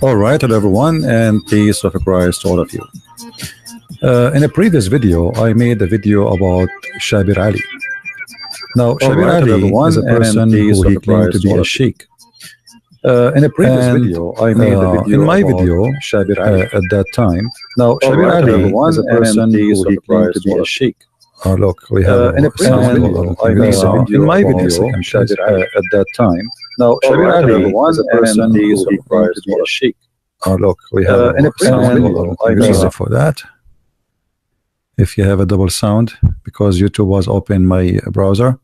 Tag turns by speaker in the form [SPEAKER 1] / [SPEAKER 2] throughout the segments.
[SPEAKER 1] All right, hello everyone, and peace of Christ to all of you. In a previous video, I made a video about Shabir Ali. Now, Shabir Ali is a person who he claimed to be a sheikh. In a previous video, I made a video in my video Shabir Ali at that time. Now, Shabir Ali is a person who he claimed to be a sheikh. Oh, look, we have in a previous video, I made a video in my video Shabir Ali at that time. Now, Shabir Ali is a person who he claimed to be a sheikh. Oh, look, we have in a previous video, I made for that. If you have a double sound, because YouTube was open in my browser.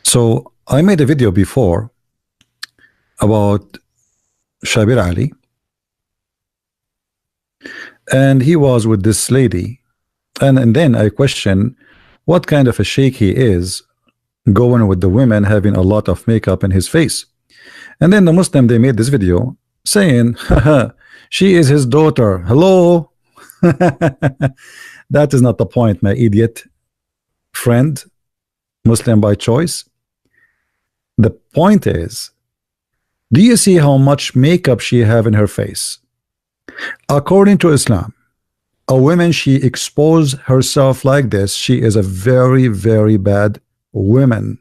[SPEAKER 1] So I made a video before about Shabir Ali, and he was with this lady, and then I question what kind of a sheikh he is, going with the women having a lot of makeup in his face. And then the Muslim, they made this video saying, haha, she is his daughter. Hello. That is not the point, my idiot friend, Muslim by choice. The point is, do you see how much makeup she have in her face? According to Islam, a woman, she expose herself like this, she is a very, very bad woman.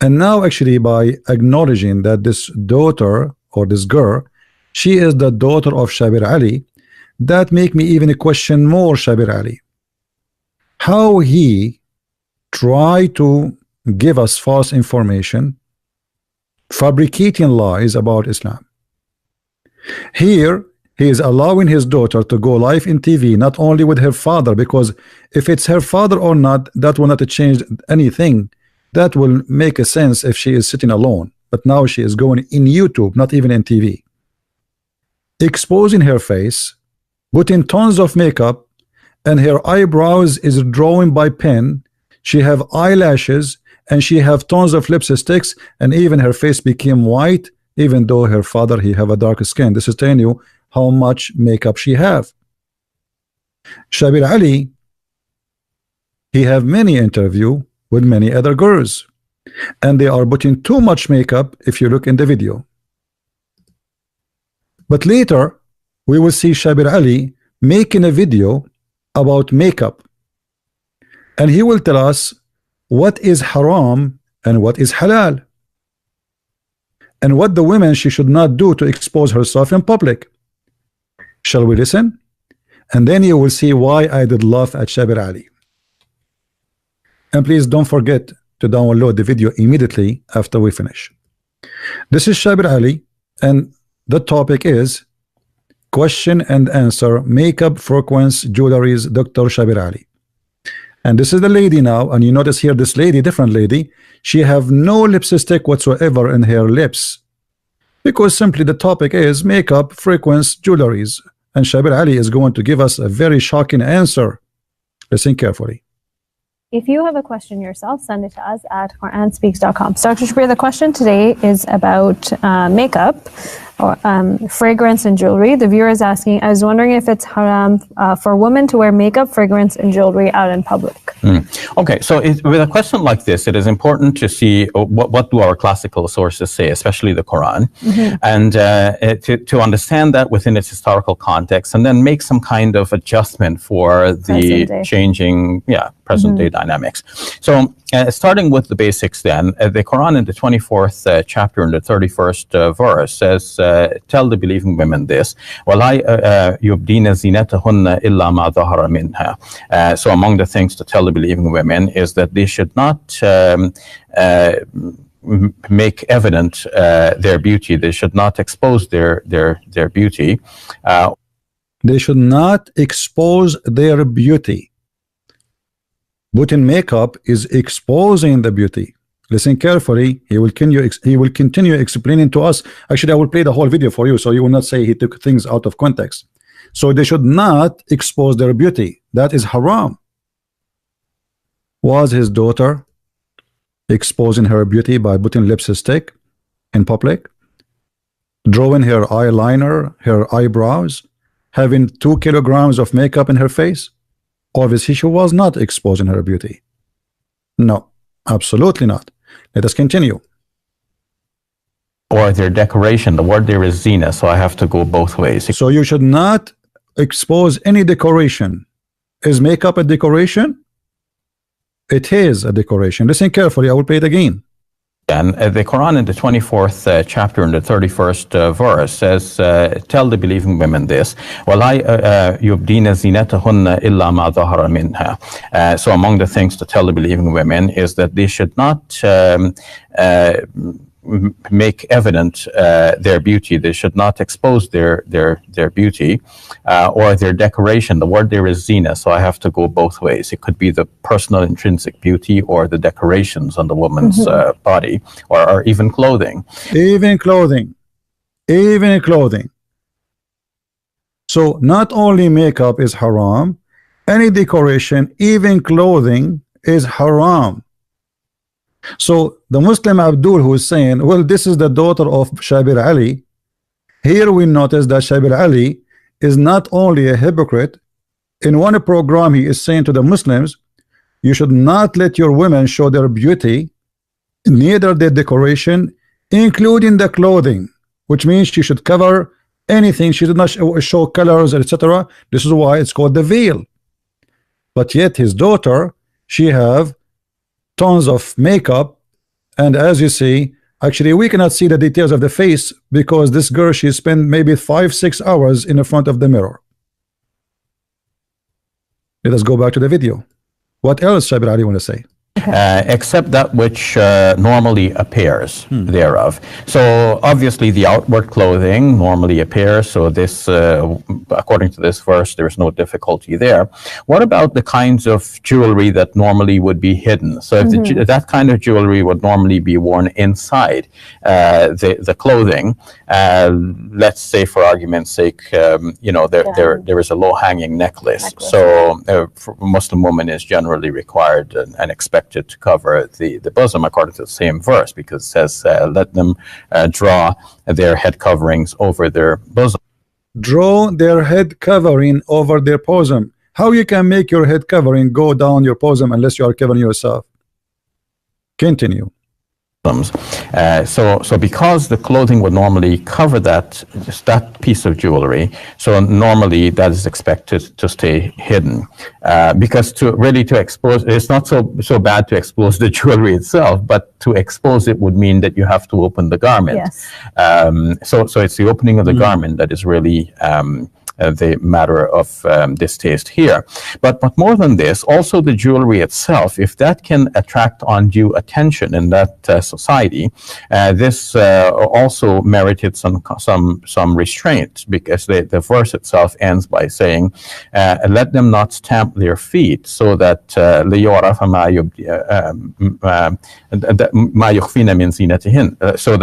[SPEAKER 1] And now actually by acknowledging that this daughter or this girl, she is the daughter of Shabir Ali, that make me even question more Shabir Ali. How he try to give us false information, fabricating lies about Islam. Here he is allowing his daughter to go live in TV, not only with her father, because if it's her father or not, that will not change anything. That will make a sense if she is sitting alone, but now she is going in YouTube, not even in TV, exposing her face, putting tons of makeup, and her eyebrows is drawing by pen. She have eyelashes, and she have tons of lipsticks, and even her face became white, even though her father, he have a dark skin. This is telling you how much makeup she have. Shabir Ali, he have many interview with many other girls, and they are putting too much makeup if you look in the video. But later we will see Shabir Ali making a video about makeup, and he will tell us what is haram and what is halal, and what the women she should not do to expose herself in public. Shall we listen? And then you will see why I did laugh at Shabir Ali. And please don't forget to download the video immediately after we finish. This is Shabir Ali, and the topic is question and answer, makeup, frequency, jewelries, Dr. Shabir Ali. And this is the lady now, and you notice here this lady, different lady, she have no lipstick whatsoever in her lips, because simply the topic is makeup, frequency, jewelries, and Shabir Ali is going to give us a very shocking answer. Listen carefully.
[SPEAKER 2] If you have a question yourself, send it to us at QuranSpeaks.com. So Dr. Shabir, the question today is about makeup, or fragrance and jewelry. The viewer is asking, I was wondering if it's haram for women to wear makeup, fragrance, and jewelry out in public.
[SPEAKER 3] Okay, so with a question like this, it is important to see what do our classical sources say, especially the Quran, and to understand that within its historical context, and then make some kind of adjustment for the changing, present-day dynamics. So starting with the basics then, the Quran in the 24th chapter in the 31st verse says, tell the believing women this, وَلَا يُبْدِينَ زِينَتَهُنَّ إِلَّا مَا ظَهَرَ مِنْهَا. So among the things to tell the believing women is that they should not make evident their beauty. They should not expose their beauty.
[SPEAKER 1] They should not expose their beauty. Putting makeup is exposing the beauty. Listen carefully. He will continue explaining to us. Actually, I will play the whole video for you, so you will not say he took things out of context. So they should not expose their beauty. That is haram. Was his daughter exposing her beauty by putting lipstick in public, drawing her eyeliner, her eyebrows, having 2 kilograms of makeup in her face? Obviously she was not exposing her beauty. No, absolutely not. Let us continue.
[SPEAKER 3] or their decoration. The word there is zina, so I have to go both ways.
[SPEAKER 1] So you should not expose any decoration. Is makeup a decoration? It is a decoration. Listen carefully, I will play it again.
[SPEAKER 3] And the Quran in the 24th chapter in the 31st verse says, tell the believing women this, وَلَا يُبْدِينَ زِينَتَهُنَّ إِلَّا مَا ظَهَرَ مِنْهَا. So among the things to tell the believing women is that they should not make evident their beauty. They should not expose their beauty or their decoration. The word there is zina, so I have to go both ways. It could be the personal intrinsic beauty or the decorations on the woman's body, or even clothing.
[SPEAKER 1] Even clothing. Even clothing. So not only makeup is haram, any decoration, even clothing, is haram. So the Muslim Abdul, who is saying, well, this is the daughter of Shabir Ali, here we notice that Shabir Ali is not only a hypocrite. In one program he is saying to the Muslims, you should not let your women show their beauty, neither their decoration, including the clothing, which means she should cover anything. She did not show colors, etc. This is why it's called the veil. But yet his daughter, she have tons of makeup, and as you see, actually we cannot see the details of the face because this girl, she spent maybe 5-6 hours in the front of the mirror. Let us go back to the video. What else Shabir Ali want to say?
[SPEAKER 3] Except that which normally appears thereof. So obviously the outward clothing normally appears, so this according to this verse there is no difficulty there. What about the kinds of jewelry that normally would be hidden? So if that kind of jewelry would normally be worn inside the clothing, let's say for argument's sake, you know, there is a low-hanging necklace. So a Muslim woman is generally required and expected to cover the bosom according to the same verse, because it says let them draw their head coverings over their bosom.
[SPEAKER 1] Draw their head covering over their bosom. How you can make your head covering go down your bosom unless you are covering yourself? Continue.
[SPEAKER 3] So because the clothing would normally cover that piece of jewelry, so normally that is expected to stay hidden, because to expose, it's not so bad to expose the jewelry itself, but to expose it would mean that you have to open the garment.
[SPEAKER 2] Yes.
[SPEAKER 3] So it's the opening of the garment that is really the matter of distaste here. But more than this, also the jewelry itself, if that can attract undue attention in that society, this also merited some restraint, because the verse itself ends by saying, let them not stamp their feet, so that so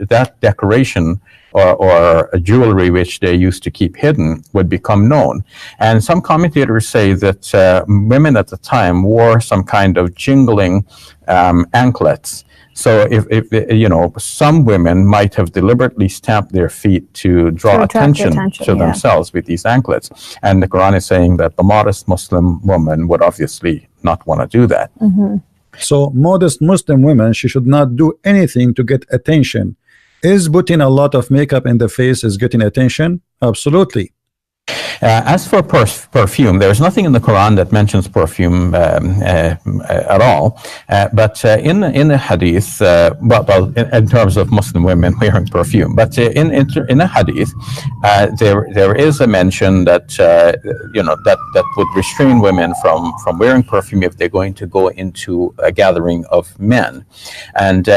[SPEAKER 3] that decoration or a jewelry which they used to keep hidden would become known. And some commentators say that women at the time wore some kind of jingling anklets. So if you know, some women might have deliberately stamped their feet to draw attention to themselves with these anklets. And the Quran is saying that the modest Muslim woman would obviously not want to do that.
[SPEAKER 1] So modest Muslim women, she should not do anything to get attention. Is putting a lot of makeup in the face is getting attention? Absolutely.
[SPEAKER 3] As for perfume, there's nothing in the Quran that mentions perfume at all. But in the hadith, in terms of Muslim women wearing perfume, but in a hadith, there is a mention that you know, that would restrain women from wearing perfume if they're going to go into a gathering of men. And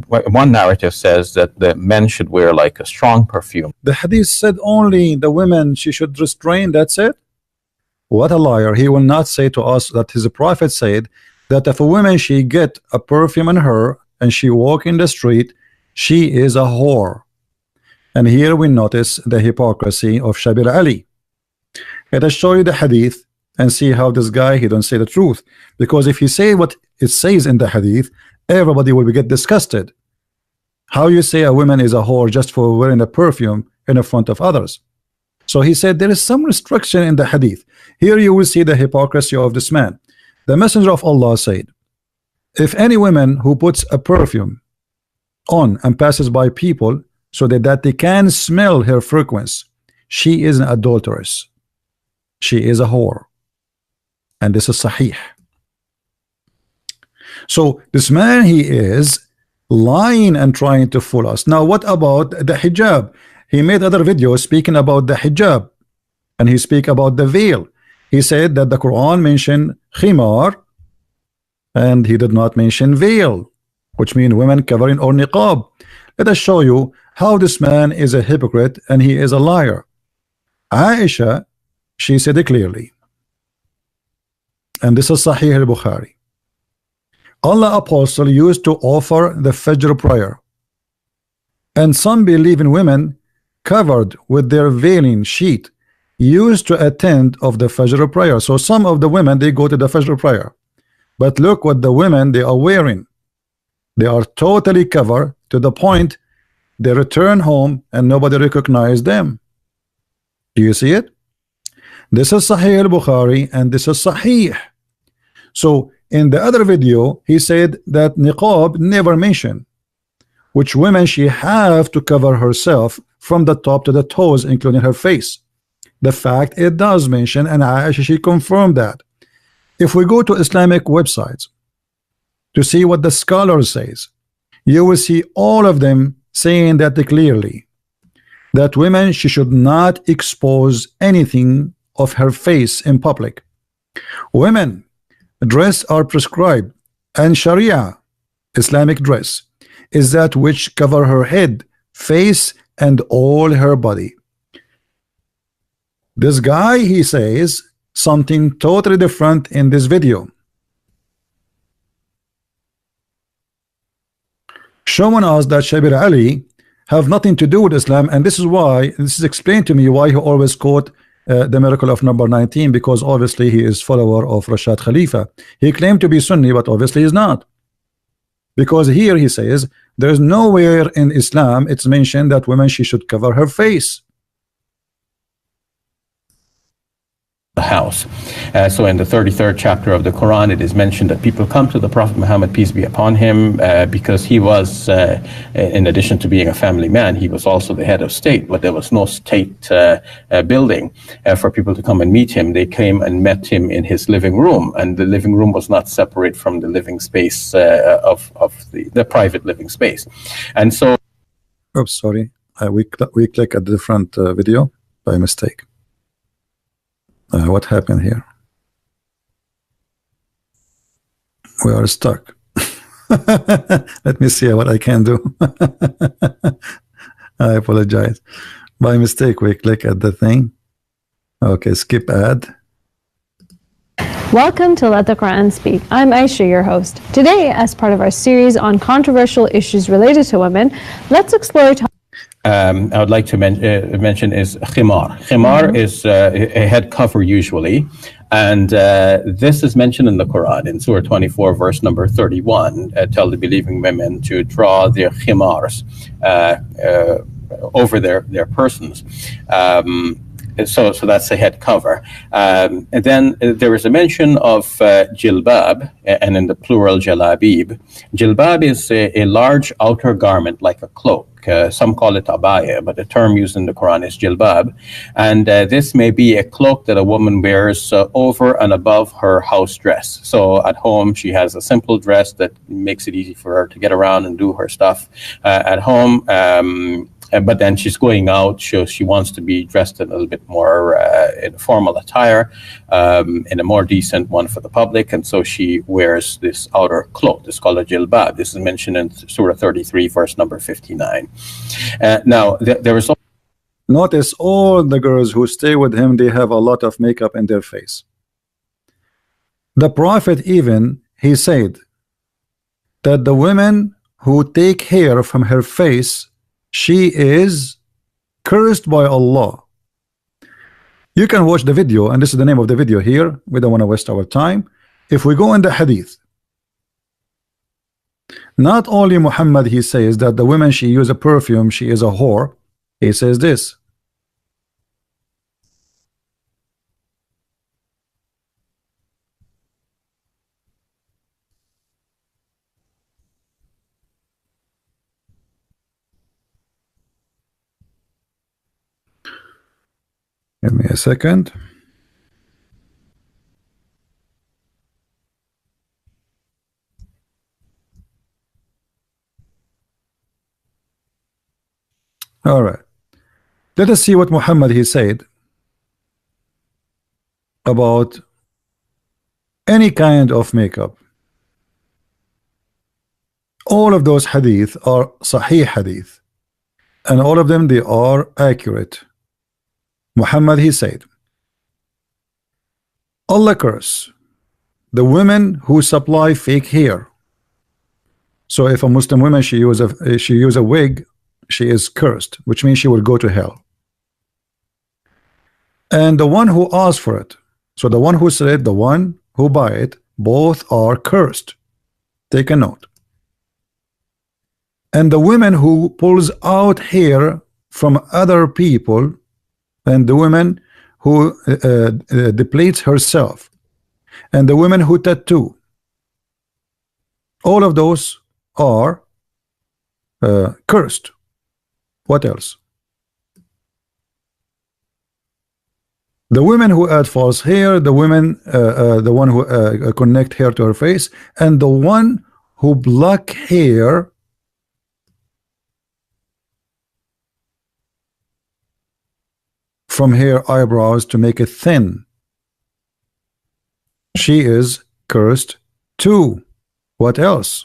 [SPEAKER 3] one narrative says that the men should wear like a strong perfume.
[SPEAKER 1] The hadith said only the women, she should restrain. That's it. What a liar. He will not say to us that his prophet said that if a woman, she get a perfume on her and she walk in the street, she is a whore. And here we notice the hypocrisy of Shabir Ali. Let us show you the hadith and see how this guy, he don't say the truth, because if he say what it says in the hadith, everybody will get disgusted. How you say a woman is a whore just for wearing a perfume in the front of others? So he said there is some restriction in the hadith. Here you will see the hypocrisy of this man. The Messenger of Allah said, if any woman who puts a perfume on and passes by people so that they can smell her fragrance, she is an adulteress. She is a whore. And this is sahih. So this man, he is lying and trying to fool us. Now what about the hijab? He made other videos speaking about the hijab, and he speak about the veil. He said that the Quran mentioned khimar and he did not mention veil, which means women covering or niqab. Let us show you how this man is a hypocrite and he is a liar. Aisha, she said it clearly, and this is Sahih al-Bukhari. Allah apostle used to offer the Fajr prayer, and some believing women covered with their veiling sheet used to attend of the Fajr prayer. So some of the women, they go to the Fajr prayer, but look what the women they are wearing. They are totally covered to the point they return home and nobody recognized them. Do you see it? This is Sahih al-Bukhari and this is Sahih. So in the other video, he said that niqab never mentioned, which women she have to cover herself from the top to the toes, including her face. The fact it does mention, and Aisha, she confirmed that. If we go to Islamic websites to see what the scholars says, you will see all of them saying that clearly, that women, she should not expose anything of her face in public. Women dress are prescribed, and Sharia, Islamic dress, is that which cover her head, face, and all her body. This guy, he says something totally different in this video, showing us that Shabir Ali have nothing to do with Islam, and this is why, this is explained to me why he always quote the miracle of number 19, because obviously he is follower of Rashad Khalifa. He claimed to be Sunni, but obviously he's not, because here he says there's nowhere in Islam it's mentioned that women she should cover her face.
[SPEAKER 3] The house. So in the 33rd chapter of the Quran, it is mentioned that people come to the Prophet Muhammad, peace be upon him, because he was, in addition to being a family man, he was also the head of state, but there was no state building for people to come and meet him. They came and met him in his living room, and the living room was not separate from the living space of the private living space. And so...
[SPEAKER 1] Oops, sorry. We click a different video by mistake. What happened here? We are stuck. Let me see what I can do. I apologize. By mistake, we click at the thing. Okay, skip ad.
[SPEAKER 2] Welcome to Let the Quran Speak. I'm Aisha, your host. Today, as part of our series on controversial issues related to women, let's explore
[SPEAKER 3] I would like to mention is khimar. Khimar is a head cover usually, and this is mentioned in the Quran in Surah 24, verse number 31. Tell the believing women to draw their khimars over their persons. So that's the head cover. And then there is a mention of jilbab, and in the plural jalabib. Jilbab is a large outer garment like a cloak. Some call it abaya, but the term used in the Quran is jilbab. And this may be a cloak that a woman wears over and above her house dress. So at home, she has a simple dress that makes it easy for her to get around and do her stuff at home. But then she's going out, so she wants to be dressed in a little bit more in formal attire, in a more decent one for the public, and so she wears this outer cloak. This is called a jilbab. This is mentioned in Surah 33, verse number 59. Now, there is...
[SPEAKER 1] Notice all the girls who stay with him, they have a lot of makeup in their face. The Prophet even, he said that the women who take hair from her face, she is cursed by Allah. You can watch the video, and this is the name of the video here. We don't want to waste our time. If we go in the hadith, not only Muhammad, he says that the women she use a perfume, she is a whore. He says this. Give me a second. All right. Let us see what Muhammad he said about any kind of makeup. All of those hadith are sahih hadith, and all of them they are accurate. Muhammad he said, Allah curse the women who supply fake hair. So if a Muslim woman she use a wig, she is cursed, which means she will go to hell. And the one who asks for it, so the one who said it, the one who buy it, both are cursed. Take a note. And the women who pulls out hair from other people, and the women who depletes herself, and the women who tattoo, all of those are cursed. What else? The women who add false hair, the women, the one who connect hair to her face, and the one who block hair from her eyebrows to make it thin. She is cursed too. What else?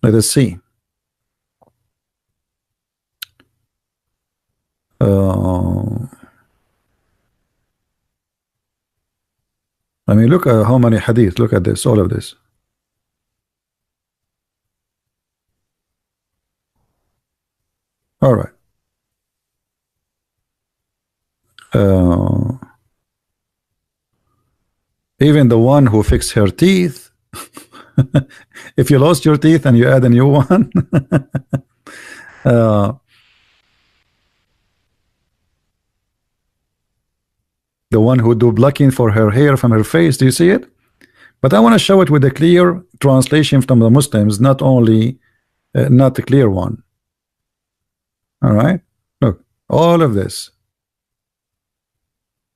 [SPEAKER 1] Let us see. I mean, look at how many hadith. Look at this, all of this. All right. Even the one who fixed her teeth. If you lost your teeth and you add a new one, the one who do blocking for her hair from her face. Do you see it? But I want to show it with a clear translation from the Muslims, not only not the clear one. All right, look, all of this,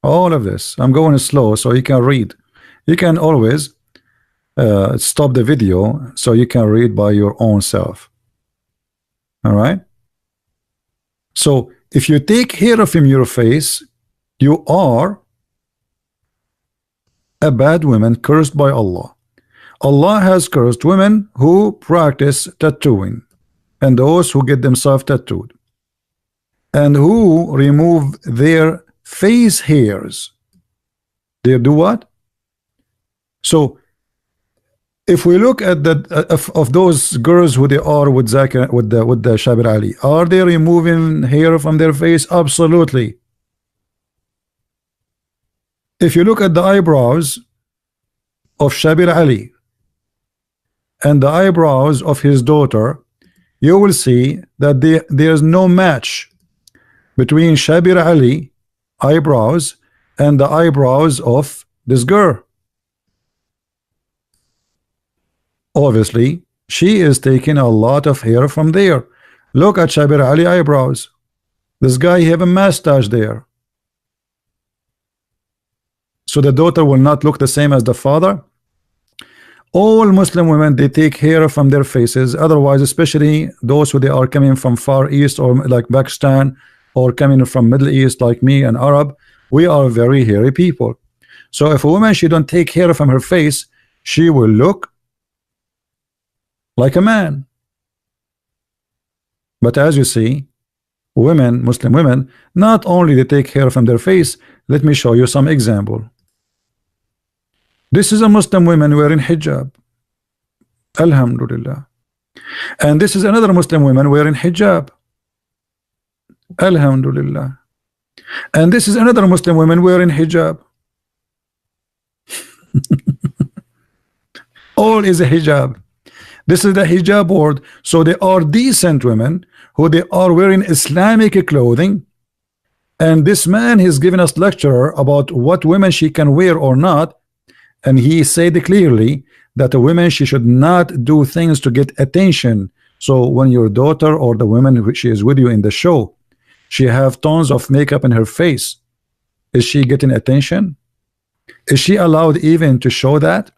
[SPEAKER 1] I'm going slow so you can read. You can always stop the video so you can read by your own self. All right, so if you take hair from your face, you are a bad woman cursed by Allah. Allah has cursed women who practice tattooing and those who get themselves tattooed and who remove their face hairs. They do what? So if we look at the of those girls who they are with Zakir, with the Shabir Ali, are they removing hair from their face? Absolutely. If you look at the eyebrows of Shabir Ali and the eyebrows of his daughter, you will see that there's no match between Shabir Ali eyebrows and the eyebrows of this girl. Obviously, she is taking a lot of hair from there. Look at Shabir Ali eyebrows. This guy have a mustache there. So the daughter will not look the same as the father. All Muslim women, they take hair from their faces. Otherwise, especially those who they are coming from Far East or like Pakistan, or coming from Middle East like me and Arab, we are very hairy people. So if a woman, she don't take hair from her face, she will look like a man. But as you see, women, Muslim women, not only they take hair from their face. Let me show you some example. This is a Muslim woman wearing hijab. Alhamdulillah. And this is another Muslim woman wearing hijab. Alhamdulillah. And this is another Muslim woman wearing hijab. All is a hijab. This is the hijab word. So they are decent women who they are wearing Islamic clothing. And this man is giving us lecture about what women she can wear or not. And he said clearly that a woman, she should not do things to get attention. So when your daughter or the woman who she is with you in the show, she have tons of makeup in her face, is she getting attention? Is she allowed even to show that?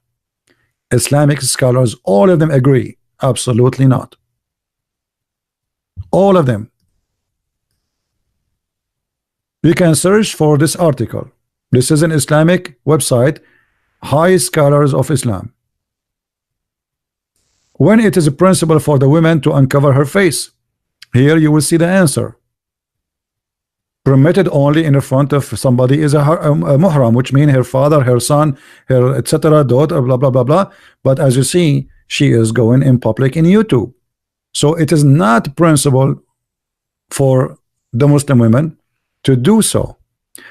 [SPEAKER 1] Islamic scholars, all of them agree, absolutely not. All of them. You can search for this article. This is an Islamic website, High Scholars of Islam. When it is a principle for the woman to uncover her face, here you will see the answer. Permitted only in the front of somebody is a muhram, which means her father, her son, her etc. daughter, blah blah blah blah. But as you see, she is going in public in YouTube. So it is not principle for the Muslim women to do so.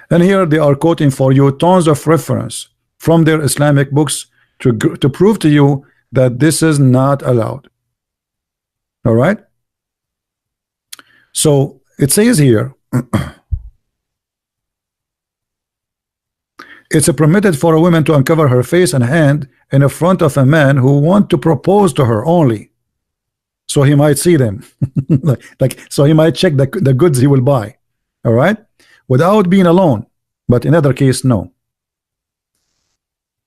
[SPEAKER 1] And here they are quoting for you tons of reference from their Islamic books to prove to you that this is not allowed. All right. So it says here, it's permitted for a woman to uncover her face and hand in the front of a man who want to propose to her only. So he might see them. So he might check the goods he will buy. All right. Without being alone. But in other case, no.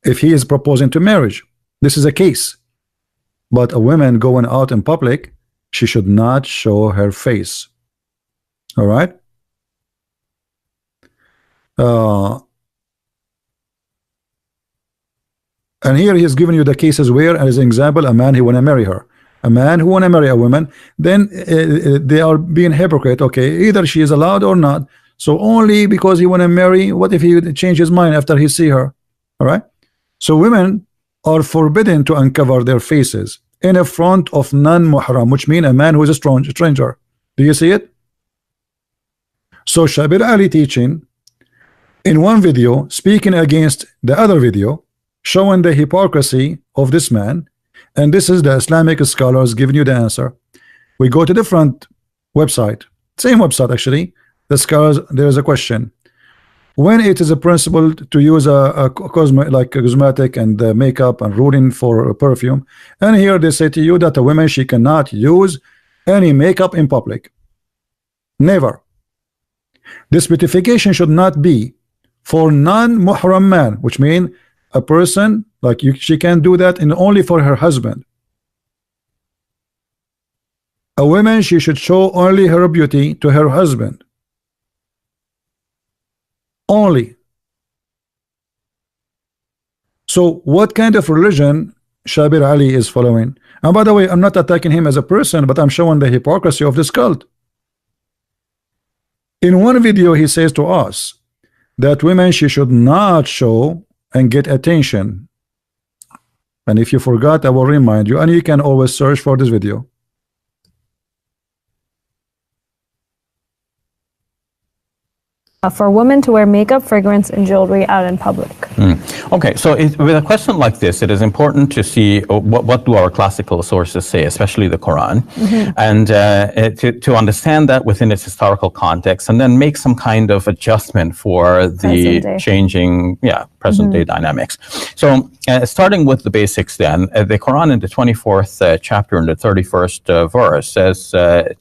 [SPEAKER 1] If he is proposing to marriage, this is a case. But a woman going out in public, she should not show her face. All right. And here he's giving you the cases where, as an example, a man who want to marry her, a man who want to marry a woman, then they are being hypocrite. Okay, either she is allowed or not. So only because he want to marry, what if he change his mind after he see her? All right. So women are forbidden to uncover their faces in front of non-muhram, which means a man who is a stranger. Do you see it? So Shabir Ali teaching in one video, speaking against the other video, showing the hypocrisy of this man, and this is the Islamic scholars giving you the answer. We go to different website, same website actually. The scholars, there is a question: when it is a principle to use a cosmetic and makeup and ruling for a perfume, and here they say to you that a woman, she cannot use any makeup in public. Never. This beautification should not be for non-muhram man, which means a person like you, she can do that and only for her husband. A woman, she should show only her beauty to her husband. Only. So what kind of religion Shabir Ali is following? And by the way, I'm not attacking him as a person, but I'm showing the hypocrisy of this cult. In one video he says to us that women, she should not show and get attention. And if you forgot, I will remind you, and you can always search for this video.
[SPEAKER 2] For women to wear makeup, fragrance, and jewelry out in public.
[SPEAKER 3] Okay, so with a question like this, it is important to see what do our classical sources say, especially the Quran, and to understand that within its historical context, and then make some kind of adjustment for the changing, present-day dynamics. So, starting with the basics then, the Quran in the 24th chapter and the 31st verse says,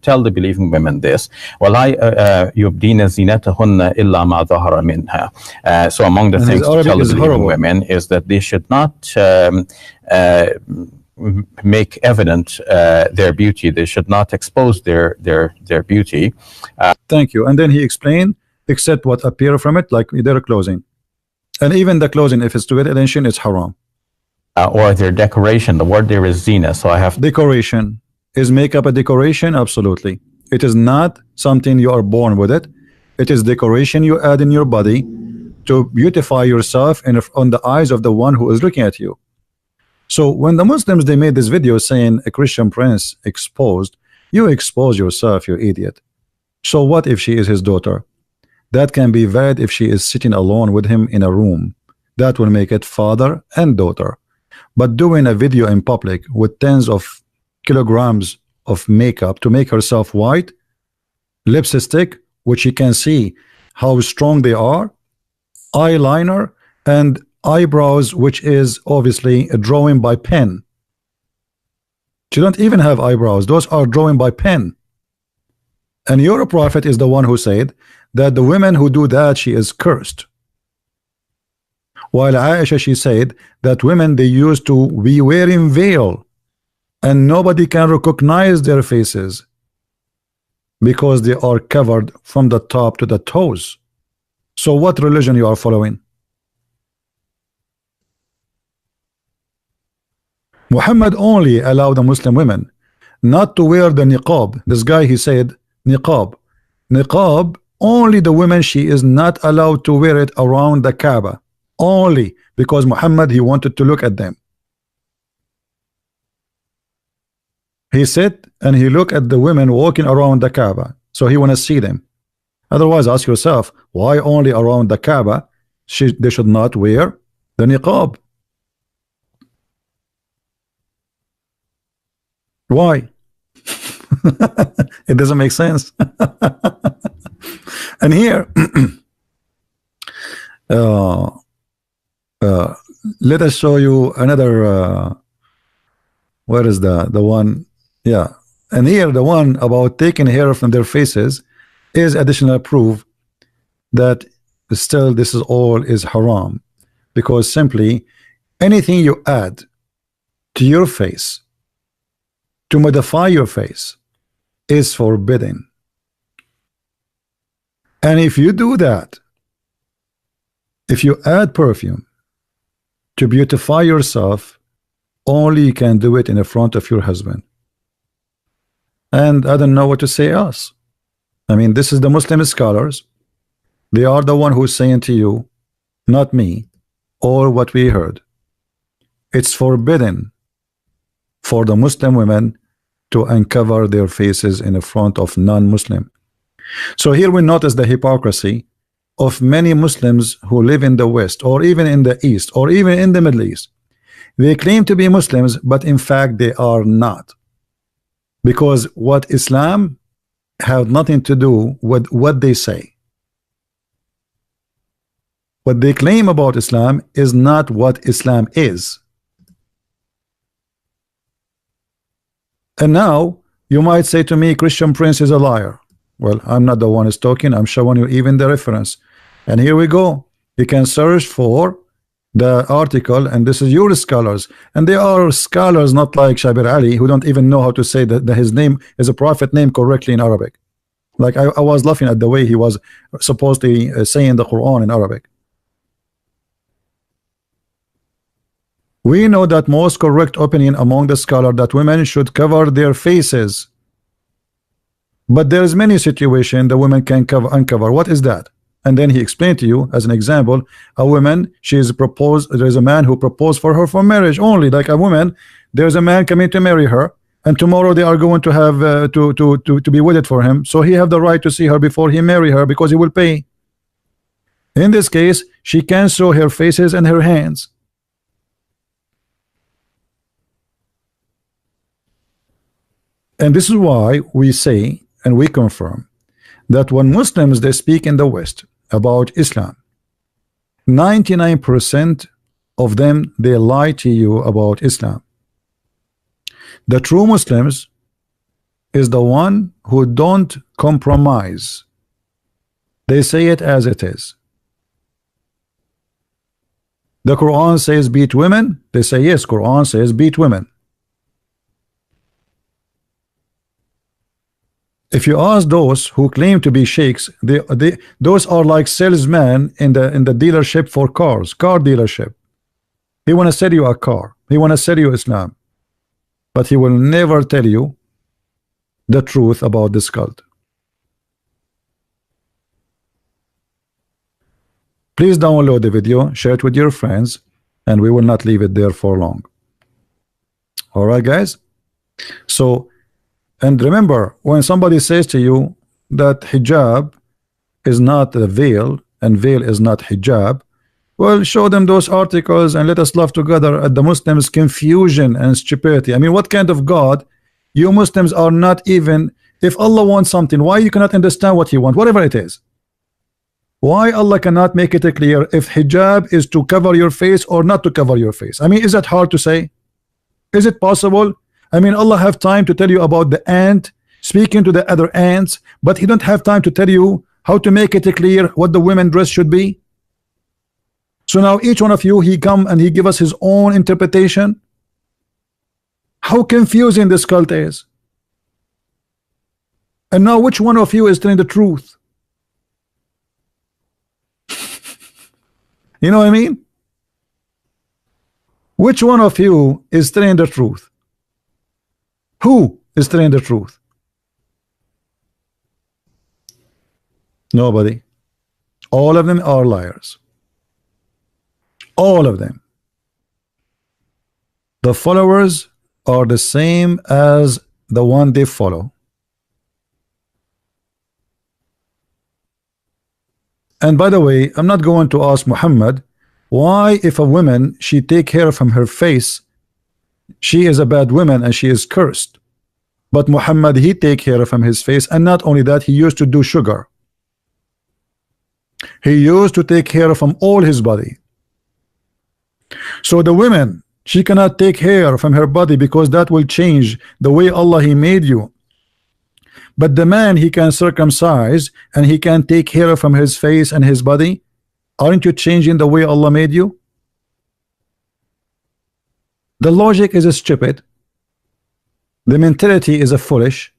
[SPEAKER 3] tell the believing women this, وَلَا يُبْدِينَ زِينَتَهُنَّ إِلَّا مَا ظَهَرَ مِنْهَا. So among the things to tell the believing women is that they should not make evident their beauty. They should not expose their beauty.
[SPEAKER 1] Thank you. And then he explained, except what appear from it, like their clothing. And even the clothing, if it's to get attention, it's haram.
[SPEAKER 3] Or their decoration. The word there is zina. So I have
[SPEAKER 1] decoration. Is makeup a decoration? Absolutely. It is not something you are born with it. It is decoration you add in your body to beautify yourself and on the eyes of the one who is looking at you. So when the Muslims, they made this video saying a Christian prince exposed, you expose yourself, you idiot. So what if she is his daughter? That can be valid if she is sitting alone with him in a room. That will make it father and daughter. But doing a video in public with tens of kilograms of makeup to make herself white, lipstick, which you can see how strong they are, eyeliner, and eyebrows, which is obviously a drawing by pen. She don't even have eyebrows. Those are drawn by pen. And your prophet is the one who said that the women who do that, she is cursed. While Aisha, she said that women, they used to be wearing veil and nobody can recognize their faces because they are covered from the top to the toes. So what religion you are following? Muhammad only allowed the Muslim women not to wear the niqab. This guy, he said niqab. Niqab, only the women, she is not allowed to wear it around the Kaaba. Only because Muhammad, he wanted to look at them. He sit and he look at the women walking around the Kaaba, so he want to see them. Otherwise, ask yourself, why only around the Kaaba they should not wear the niqab? Why? It doesn't make sense. And here let us show you another where is the one? Yeah, and here the one about taking hair from their faces is additional proof that still this is all is haram, because simply anything you add to your face to modify your face is forbidden. And if you do that, if you add perfume to beautify yourself, only you can do it in the front of your husband. And I don't know what to say else. I mean, this is the Muslim scholars. They are the one who's saying to you, not me, or what we heard. It's forbidden for the Muslim women to uncover their faces in the front of non-Muslim. So here we notice the hypocrisy of many Muslims who live in the West, or even in the East, or even in the Middle East. They claim to be Muslims, but in fact they are not, because what Islam have nothing to do with what they say. What they claim about Islam is not what Islam is. And now you might say to me, Christian Prince is a liar. Well, I'm not the one who's talking. I'm showing you even the reference. And here we go. You can search for the article, and this is your scholars, and they are scholars not like Shabir Ali, who don't even know how to say that his name is a prophet name correctly in Arabic. Like I was laughing at the way he was supposed to saying the Quran in Arabic. We know that most correct opinion among the scholars that women should cover their faces, but there is many situations the women can uncover. What is that? And then he explained to you as an example, a woman, she is proposed, there is a man who proposed for her for marriage only. Like a woman, there's a man coming to marry her, and tomorrow they are going to have to be wedded for him, so he have the right to see her before he marry her, because he will pay. In this case, she can show her faces and her hands. And this is why we say and we confirm that when Muslims they speak in the West about Islam, 99% of them they lie to you about Islam. The true Muslims is the one who don't compromise. They say it as it is. The Quran says beat women. They say yes, Quran says beat women. If you ask those who claim to be sheikhs, those are like salesmen in the dealership for cars, car dealership. He want to sell you a car. He want to sell you Islam, but he will never tell you the truth about this cult. Please download the video, share it with your friends, and we will not leave it there for long. All right, guys. So. And remember, when somebody says to you that hijab is not a veil and veil is not hijab, well, show them those articles and let us laugh together at the Muslims' confusion and stupidity. I mean, what kind of God? You Muslims are not even, if Allah wants something, why you cannot understand what He wants, whatever it is? Why Allah cannot make it clear if hijab is to cover your face or not to cover your face? I mean, is that hard to say? Is it possible I mean, Allah have time to tell you about the ant speaking to the other ants, but He don't have time to tell you how to make it clear what the women dress should be. So now each one of you, he come and he give us his own interpretation. How confusing this cult is. And now which one of you is telling the truth? You know what I mean? Which one of you is telling the truth? Who is telling the truth? Nobody. All of them are liars. All of them. The followers are the same as the one they follow. And by the way, I'm not going to ask Muhammad why, if a woman she take hair from her face, she is a bad woman and she is cursed. But Muhammad, he take hair from his face, and not only that, he used to do sugar. He used to take hair from all his body. So the women, she cannot take hair from her body because that will change the way Allah He made you. But the man, he can circumcise and he can take hair from his face and his body. Aren't you changing the way Allah made you? The logic is stupid. The mentality is a foolish.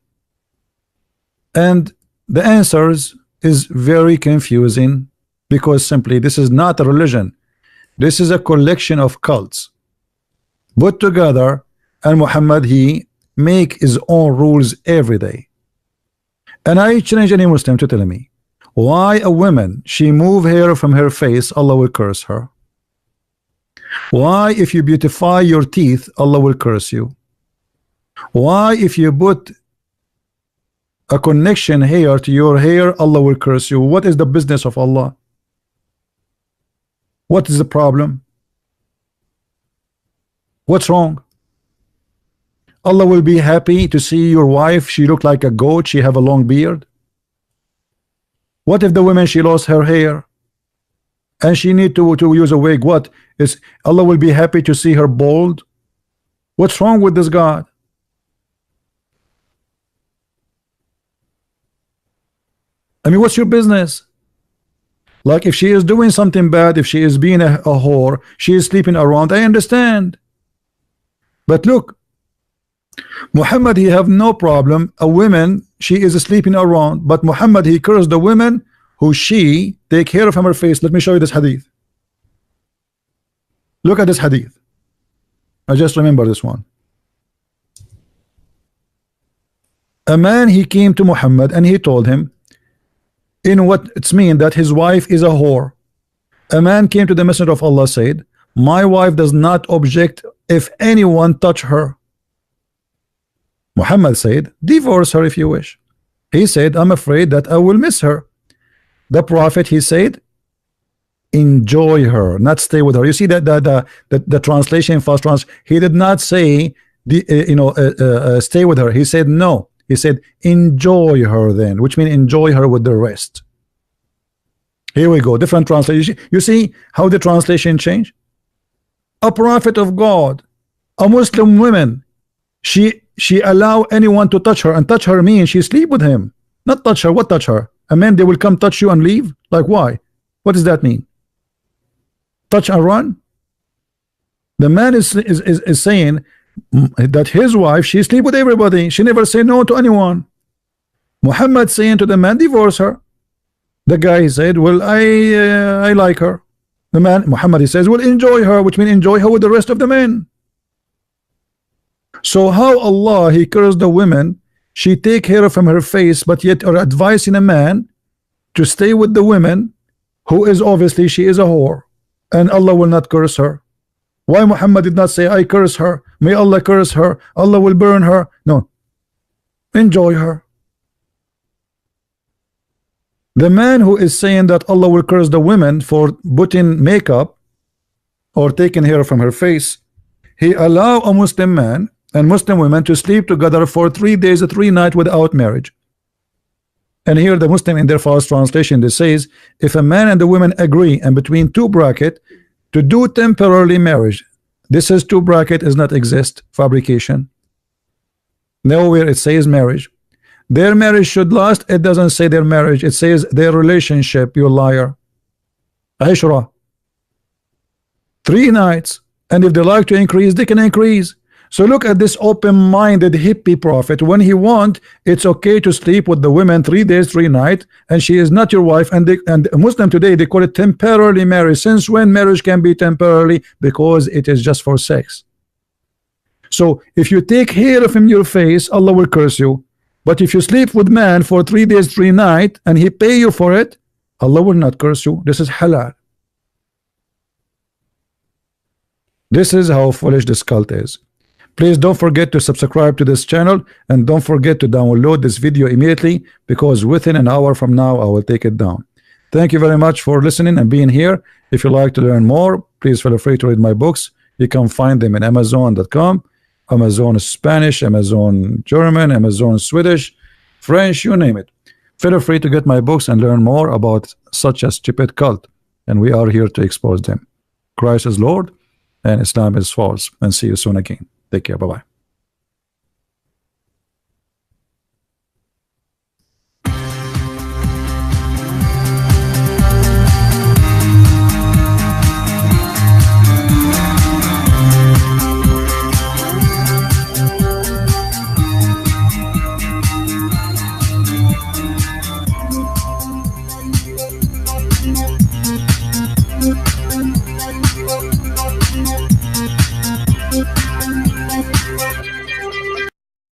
[SPEAKER 1] And the answers is very confusing, because simply this is not a religion. This is a collection of cults put together, and Muhammad, he make his own rules every day. And I challenge any Muslim to tell me why a woman, she move hair from her face, Allah will curse her. Why if you beautify your teeth, Allah will curse you. Why if you put a connection hair to your hair, Allah will curse you. What is the business of Allah? What is the problem? What's wrong? Allah will be happy to see your wife, she look like a goat, she have a long beard. What if the woman, she lost her hair and she need to use a wig? What is Allah will be happy to see her bald? What's wrong with this God? I mean, what's your business? Like, if she is doing something bad, if she is being a whore, she is sleeping around, I understand. But look, Muhammad, he have no problem. A woman, she is sleeping around, but Muhammad, he cursed the women who she take care of her face. Let me show you this hadith. Look at this hadith. I just remember this one. A man, he came to Muhammad and he told him in what it's mean that his wife is a whore. A man came to the Messenger of Allah, said, my wife does not object if anyone touch her. Muhammad said, divorce her if you wish. He said, I'm afraid that I will miss her. The Prophet, he said, enjoy her, not stay with her. You see that the translation, first translation, he did not say stay with her. He said no. He said enjoy her then, which means enjoy her with the rest. Here we go, different translation. You see how the translation changed? A prophet of God, a Muslim woman, she allow anyone to touch her, and touch her means she sleep with him. Not touch her. What touch her? A man, they will come touch you and leave? Like, why? What does that mean? Touch and run? The man is saying that his wife, she sleep with everybody, she never say no to anyone. Muhammad saying to the man, divorce her. The guy said, well, I like her. The man, Muhammad, he says, well, enjoy her, which means enjoy her with the rest of the men. So how Allah, he cursed the women, she take hair from her face, but yet are advising a man to stay with the women who is obviously she is a whore, and Allah will not curse her. Why Muhammad did not say I curse her, may Allah curse her, Allah will burn her? No, enjoy her. The man who is saying that Allah will curse the women for putting makeup or taking hair from her face, he allow a Muslim man and Muslim women to sleep together for 3 days and 3 nights without marriage. And here the Muslim in their fast translation, they says, if a man and the woman agree and between two bracket to do temporarily marriage, this is two bracket is not exist, fabrication. Nowhere it says marriage. Their marriage should last. It doesn't say their marriage. It says their relationship. You liar. Ashra. 3 nights. And if they like to increase, they can increase. So look at this open-minded hippie prophet. When he want, it's okay to sleep with the women 3 days, 3 nights, and she is not your wife. And Muslim today, they call it temporarily marriage. Since when marriage can be temporarily? Because it is just for sex. So if you take hair from your face, Allah will curse you. But if you sleep with man for 3 days, 3 nights, and he pay you for it, Allah will not curse you. This is halal. This is how foolish this cult is. Please don't forget to subscribe to this channel, and don't forget to download this video immediately, because within an hour from now I will take it down. Thank you very much for listening and being here. If you like to learn more, please feel free to read my books. You can find them in Amazon.com, Amazon Spanish, Amazon German, Amazon Swedish, French, you name it. Feel free to get my books and learn more about such a stupid cult, and we are here to expose them. Christ is Lord and Islam is false. And see you soon again. Take care. Bye-bye.